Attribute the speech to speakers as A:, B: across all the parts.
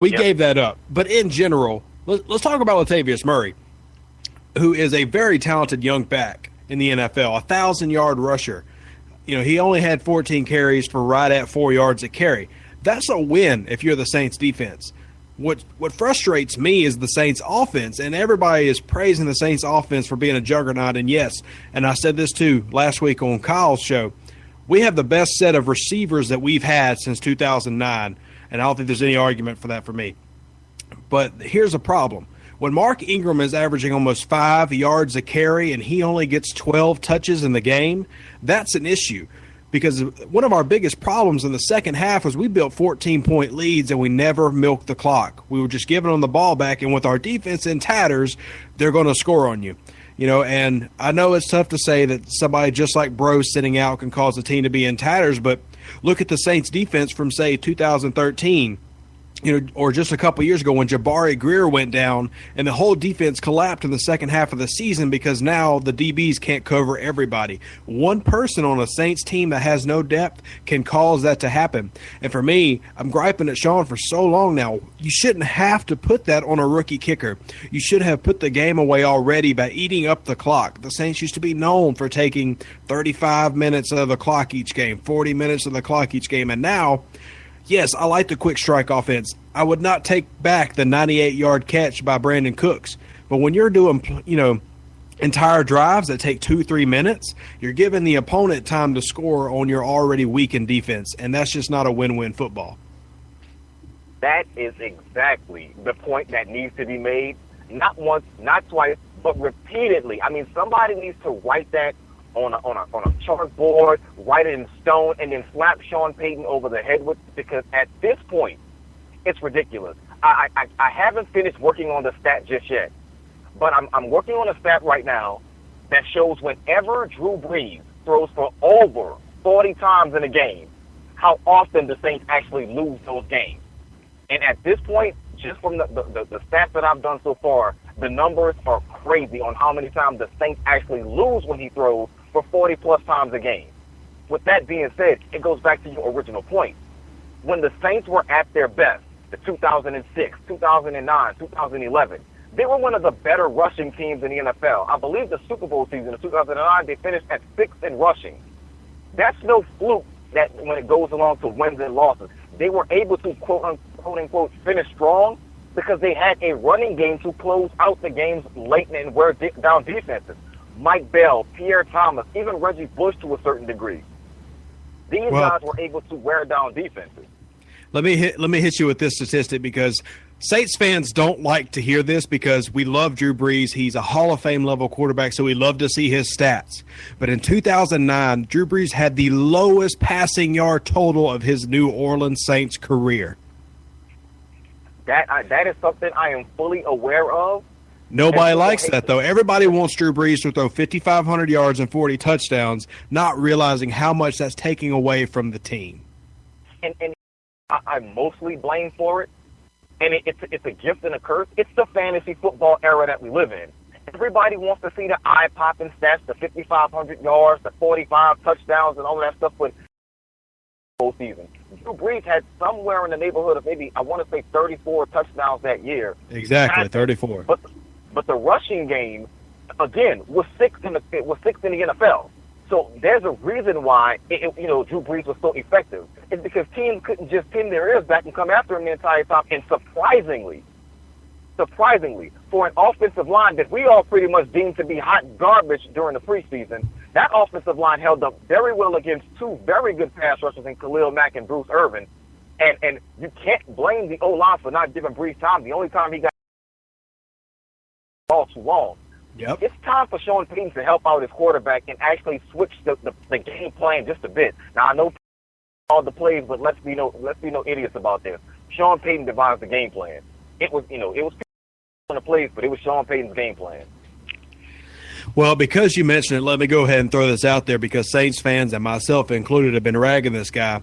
A: We
B: Yep.
A: gave that up. But in general, let's talk about Latavius Murray, who is a very talented young back in the NFL, a 1,000-yard rusher. He only had 14 carries for right at 4 yards a carry. That's a win if you're the Saints defense. What frustrates me is the Saints offense, and everybody is praising the Saints offense for being a juggernaut. And yes, and I said this too last week on Kyle's show, we have the best set of receivers that we've had since 2009, and I don't think there's any argument for that for me. But here's a problem. When Mark Ingram is averaging almost 5 yards a carry and he only gets 12 touches in the game, that's an issue. Because one of our biggest problems in the second half was we built 14-point leads and we never milked the clock. We were just giving them the ball back, and with our defense in tatters, they're going to score on you. And I know it's tough to say that somebody just like Bro sitting out can cause a team to be in tatters, but look at the Saints defense from, say, 2013. Or just a couple years ago when Jabari Greer went down and the whole defense collapsed in the second half of the season because now the DBs can't cover everybody. One person on a Saints team that has no depth can cause that to happen. And for me, I'm griping at Sean for so long now. You shouldn't have to put that on a rookie kicker. You should have put the game away already by eating up the clock. The Saints used to be known for taking 35 minutes of the clock each game, 40 minutes of the clock each game, and now – yes, I like the quick strike offense. I would not take back the 98-yard catch by Brandon Cooks. But when you're doing, entire drives that take 2-3 minutes, you're giving the opponent time to score on your already weakened defense, and that's just not a win-win football.
B: That is exactly the point that needs to be made. Not once, not twice, but repeatedly. I mean, somebody needs to write that on a chalkboard, write it in stone, and then slap Sean Payton over the head with it, because at this point, it's ridiculous. I haven't finished working on the stat just yet, but I'm working on a stat right now that shows whenever Drew Brees throws for over 40 times in a game, how often the Saints actually lose those games. And at this point, just from the stats that I've done so far, the numbers are crazy on how many times the Saints actually lose when he throws for 40-plus times a game. With that being said, it goes back to your original point. When the Saints were at their best, the 2006, 2009, 2011, they were one of the better rushing teams in the NFL. I believe the Super Bowl season of 2009, they finished at 6th in rushing. That's no fluke that when it goes along to wins and losses. They were able to, quote-unquote, finish strong because they had a running game to close out the games late and wear down defenses. Mike Bell, Pierre Thomas, even Reggie Bush to a certain degree. These guys were able to wear down defenses.
A: Let me hit you with this statistic, because Saints fans don't like to hear this because we love Drew Brees. He's a Hall of Fame level quarterback, so we love to see his stats. But in 2009, Drew Brees had the lowest passing yard total of his New Orleans Saints career.
B: That is something I am fully aware of.
A: Nobody likes that, though. Everybody wants Drew Brees to throw 5,500 yards and 40 touchdowns, not realizing how much that's taking away from the team.
B: And I mostly blame for it, and it's a gift and a curse. It's the fantasy football era that we live in. Everybody wants to see the eye-popping stats, the 5,500 yards, the 45 touchdowns, and all that stuff, but whole season. Drew Brees had somewhere in the neighborhood of maybe, I want to say, 34 touchdowns that year.
A: Exactly, 34.
B: But the rushing game, again, was sixth in the NFL. So there's a reason why Drew Brees was so effective. It's because teams couldn't just pin their ears back and come after him the entire time. And surprisingly, for an offensive line that we all pretty much deemed to be hot garbage during the preseason, that offensive line held up very well against two very good pass rushers in Khalil Mack and Bruce Irvin. And you can't blame the O-line for not giving Brees time. The only time he got all too long.
A: Yep.
B: It's time for Sean Payton to help out his quarterback and actually switch the game plan just a bit. Now, I know all the plays, but let's be no idiots about this. Sean Payton devised the game plan. It was on the plays, but it was Sean Payton's game plan.
A: Well, because you mentioned it, let me go ahead and throw this out there, because Saints fans, and myself included, have been ragging this guy.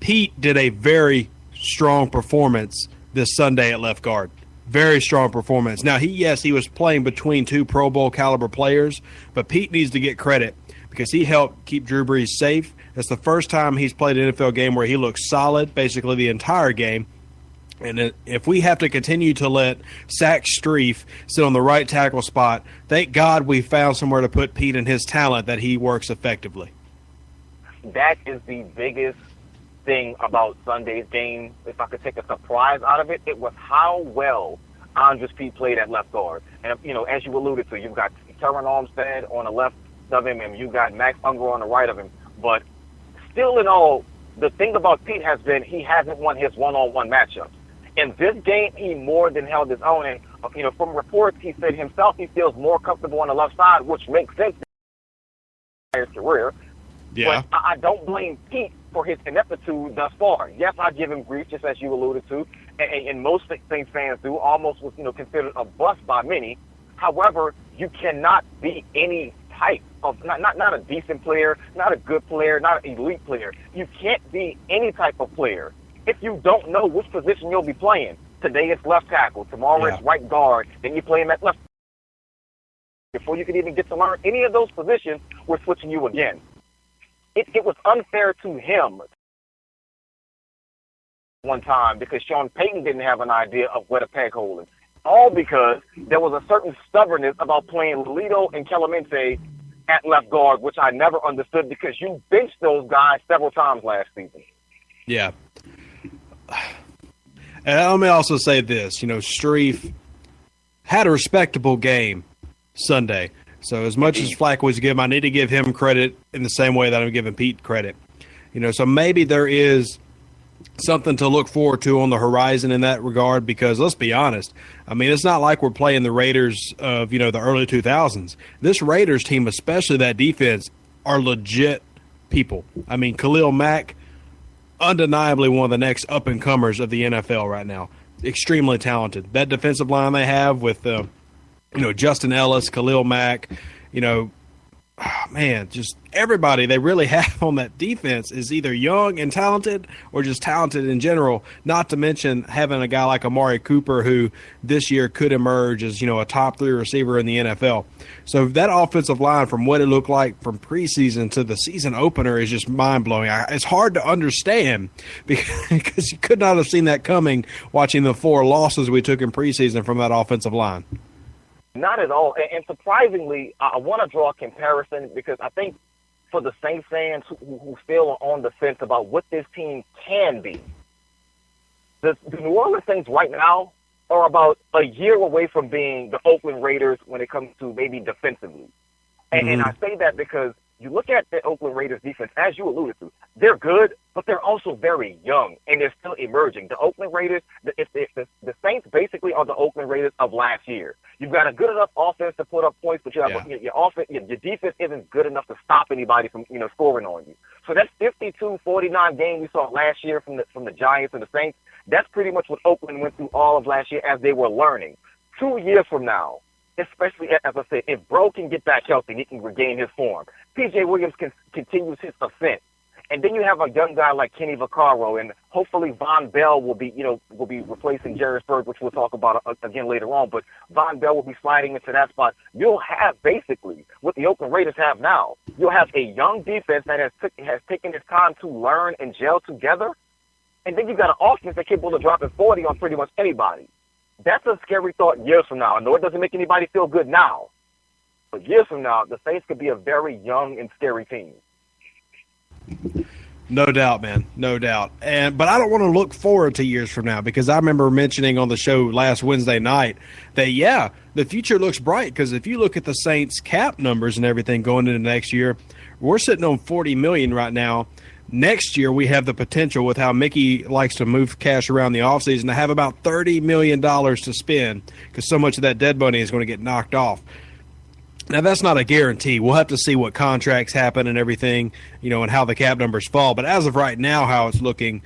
A: Pete did a very strong performance this Sunday at left guard. Very strong performance. Now, he was playing between two Pro Bowl caliber players, but Pete needs to get credit because he helped keep Drew Brees safe. It's the first time he's played an NFL game where he looks solid basically the entire game. And if we have to continue to let Zach Strief sit on the right tackle spot, thank God we found somewhere to put Pete and his talent that he works effectively.
B: That is the biggest thing about Sunday's game. If I could take a surprise out of it, it was how well Andres Pete played at left guard. And, as you alluded to, you've got Terran Armstead on the left of him, and you've got Max Unger on the right of him. But still in all, the thing about Pete has been he hasn't won his one-on-one matchups. In this game, he more than held his own. And, from reports, he said himself he feels more comfortable on the left side, which makes sense in his career.
A: Yeah.
B: But I don't blame Pete for his ineptitude thus far. Yes, I give him grief, just as you alluded to, and most Saints fans do. Almost was, considered a bust by many. However, you cannot be any type of not a decent player, not a good player, not an elite player. You can't be any type of player if you don't know which position you'll be playing. Today it's left tackle, tomorrow it's right guard, then you play him at left. Before you could even get to learn any of those positions, we're switching you again. It was unfair to him one time because Sean Payton didn't have an idea of where to peg hole is. All because there was a certain stubbornness about playing Lolito and Clemente at left guard, which I never understood because you benched those guys several times last season.
A: Yeah. And let me also say this, Strief had a respectable game Sunday. So as much as flack was given, I need to give him credit in the same way that I'm giving Pete credit. So maybe there is something to look forward to on the horizon in that regard because let's be honest. I mean, it's not like we're playing the Raiders of, the early 2000s. This Raiders team, especially that defense, are legit people. I mean, Khalil Mack, undeniably one of the next up-and-comers of the NFL right now. Extremely talented. That defensive line they have with Justin Ellis, Khalil Mack, just everybody they really have on that defense is either young and talented or just talented in general, not to mention having a guy like Amari Cooper who this year could emerge as, a top 3 receiver in the NFL. So that offensive line from what it looked like from preseason to the season opener is just mind-blowing. It's hard to understand because you could not have seen that coming watching the 4 losses we took in preseason from that offensive line.
B: Not at all. And surprisingly, I want to draw a comparison because I think for the Saints fans who still are on the fence about what this team can be, the New Orleans Saints right now are about a year away from being the Oakland Raiders when it comes to maybe defensively. And I say that because you look at the Oakland Raiders defense, as you alluded to, they're good, but they're also very young, and they're still emerging. The Oakland Raiders, the Saints basically are the Oakland Raiders of last year. You've got a good enough offense to put up points, but your defense isn't good enough to stop anybody from scoring on you. So that 52-49 game we saw last year from the Giants and the Saints, that's pretty much what Oakland went through all of last year as they were learning. 2 years from now, especially, as I said, if Bro can get back healthy, he can regain his form. P.J. Williams continues his ascent. And then you have a young guy like Kenny Vaccaro, and hopefully Von Bell will be replacing Jarvis Bird, which we'll talk about again later on. But Von Bell will be sliding into that spot. You'll have basically what the Oakland Raiders have now. You'll have a young defense that has taken its time to learn and gel together, and then you've got an offense that's capable of dropping 40 on pretty much anybody. That's a scary thought years from now. I know it doesn't make anybody feel good now, but years from now, the Saints could be a very young and scary team.
A: No doubt, man. No doubt. But I don't want to look forward to years from now because I remember mentioning on the show last Wednesday night that, the future looks bright because if you look at the Saints cap numbers and everything going into next year, we're sitting on $40 million right now. Next year, we have the potential with how Mickey likes to move cash around the offseason to have about $30 million to spend because so much of that dead money is going to get knocked off. Now, that's not a guarantee. We'll have to see what contracts happen and everything, and how the cap numbers fall. But as of right now, how it's looking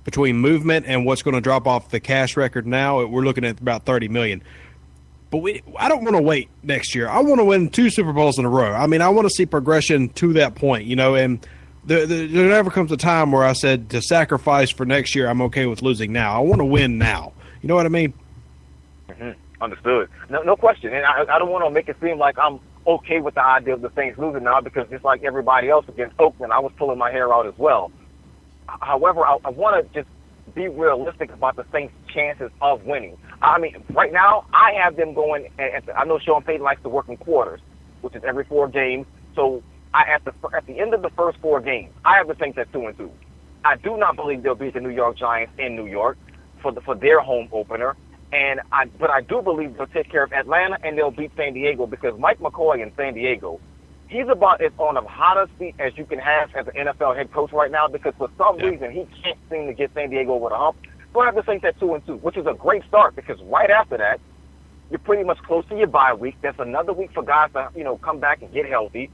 A: between movement and what's going to drop off the cash record now, we're looking at about $30 million. But I don't want to wait next year. I want to win 2 Super Bowls in a row. I mean, I want to see progression to that point, and there never comes a time where I said to sacrifice for next year, I'm okay with losing now. I want to win now. You know what I mean?
B: Mm-hmm. Understood. No question. And I don't want to make it seem like I'm okay with the idea of the Saints losing now because just like everybody else against Oakland, I was pulling my hair out as well. However, I want to just be realistic about the Saints' chances of winning. I mean, right now, I have them going. I know Sean Payton likes to work in quarters, which is every 4 games. So at the end of the first 4 games, I have the Saints at 2-2. I do not believe they'll beat the New York Giants in New York for their home opener. But I do believe they'll take care of Atlanta and they'll beat San Diego, because Mike McCoy in San Diego, he's about as on a hotter seat as you can have as an NFL head coach right now, because for some reason he can't seem to get San Diego over the hump. So I have the Saints at 2-2, which is a great start, because right after that, you're pretty much close to your bye week. That's another week for guys to, come back and get healthy.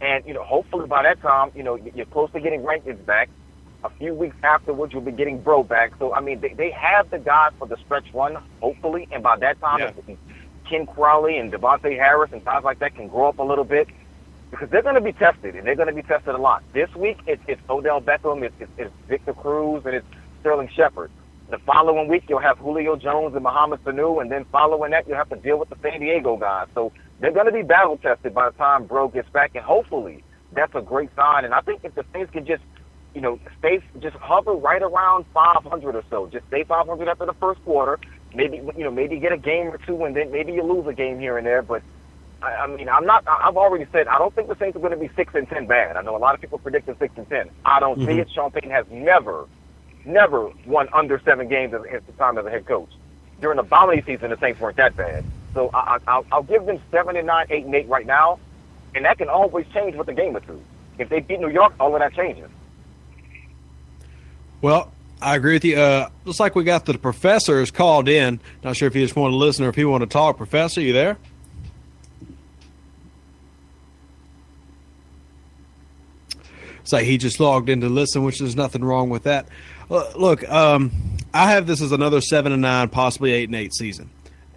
B: And, hopefully by that time, you're close to getting Rankins back. A few weeks afterwards, you'll be getting Bro back. So, I mean, they have the guys for the stretch run, hopefully. And by that time, Ken Crowley and Devontae Harris and guys like that can grow up a little bit, because they're going to be tested, and they're going to be tested a lot. This week, it's Odell Beckham, it's Victor Cruz, and it's Sterling Shepard. The following week, you'll have Julio Jones and Mohamed Sanu, and then following that, you'll have to deal with the San Diego guys. So they're going to be battle-tested by the time Bro gets back, and hopefully that's a great sign. And I think if the Saints can just, just hover right around 500 or so, just stay 500 after the first quarter, maybe get a game or two, and then maybe you lose a game here and there. But, I mean, I've already said I don't think the Saints are going to be 6-10 bad. I know a lot of people predicted 6-10. I don't see it. Sean Payton has never won under 7 games at the time as a head coach. During the bounty season, the Saints weren't that bad. So I'll give them 7-9, 8-8 right now, and that can always change with a game or two. If they beat New York, all of that changes.
A: Well, I agree with you. Looks like we got the professors called in. Not sure if you just want to listen or if you want to talk. Professor, you there? It's like he just logged in to listen, which there's nothing wrong with that. Look, I have this as another 7-9, possibly 8-8 season.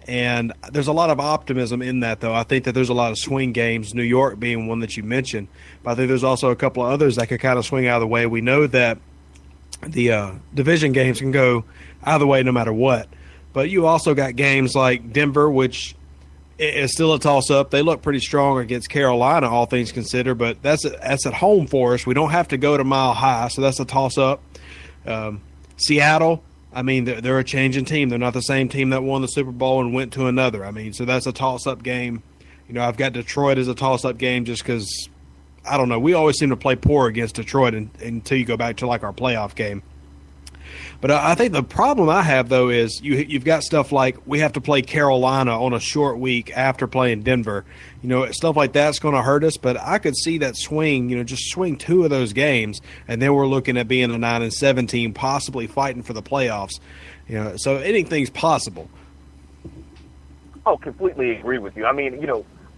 A: And there's a lot of optimism in that, though. I think that there's a lot of swing games, New York being one that you mentioned. But I think there's also a couple of others that could kind of swing out of the way. We know that the division games can go out of the way no matter what. But you also got games like Denver, which is still a toss-up. They look pretty strong against Carolina, all things considered. But that's at home for us. We don't have to go to Mile High, so that's a toss-up. Seattle, I mean, they're a changing team. They're not the same team that won the Super Bowl and went to another. I mean, so that's a toss-up game. I've got Detroit as a toss-up game just because, I don't know, we always seem to play poor against Detroit until you go back to, like, our playoff game. But I think the problem I have, though, is you've got stuff like we have to play Carolina on a short week after playing Denver. Stuff like that's going to hurt us. But I could see that swing, just swing 2 of those games, and then we're looking at being a 9-7 team, possibly fighting for the playoffs. So anything's possible.
B: Oh, completely agree with you. I mean,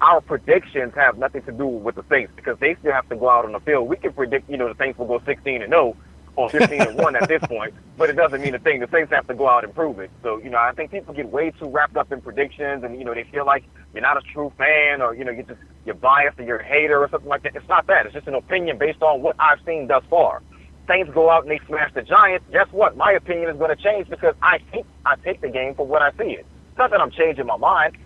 B: our predictions have nothing to do with the Saints, because they still have to go out on the field. We can predict, the Saints will go 16-0. Or 15-1 at this point, but it doesn't mean a thing. The Saints have to go out and prove it. So, I think people get way too wrapped up in predictions, and they feel like you're not a true fan, or you're biased or you're a hater or something like that. It's not that. It's just an opinion based on what I've seen thus far. Saints go out and they smash the Giants. Guess what? My opinion is going to change, because I take the game for what I see it. It's not that I'm changing my mind.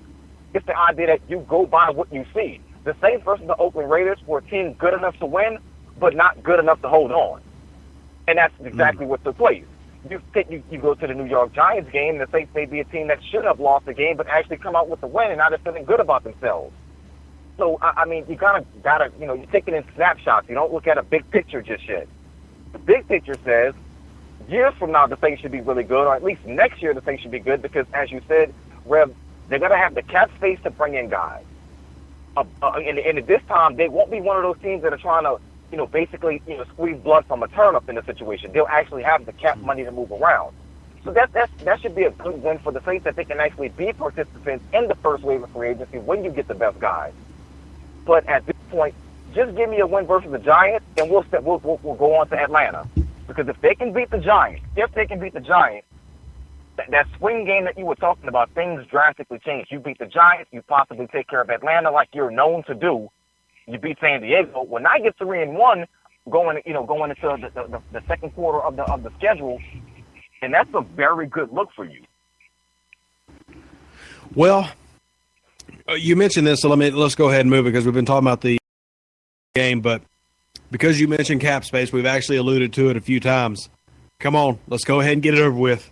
B: It's the idea that you go by what you see. The Saints versus the Oakland Raiders were a team good enough to win, but not good enough to hold on. And that's exactly what took place. You go to the New York Giants game, and the Saints may be a team that should have lost the game, but actually come out with the win, and now they're feeling good about themselves. So, I mean, you gotta, you're taking in snapshots. You don't look at a big picture just yet. The big picture says, years from now, the Saints should be really good, or at least next year the Saints should be good, because, as you said, Rev, they're going to have the cap space to bring in guys. And at this time, they won't be one of those teams that are trying to, basically, squeeze blood from a turnip in the situation. They'll actually have the cap money to move around. So that should be a good win for the Saints, that they can actually be participants in the first wave of free agency when you get the best guys. But at this point, just give me a win versus the Giants, and we'll go on to Atlanta. Because if they can beat the Giants, that swing game that you were talking about, things drastically change. You beat the Giants, you possibly take care of Atlanta like you're known to do. You beat San Diego. When I get 3-1, going into the second quarter of the schedule, and that's a very good look for you.
A: Well, you mentioned this, so let's go ahead and move it, because we've been talking about the game, but because you mentioned cap space, we've actually alluded to it a few times. Come on, let's go ahead and get it over with.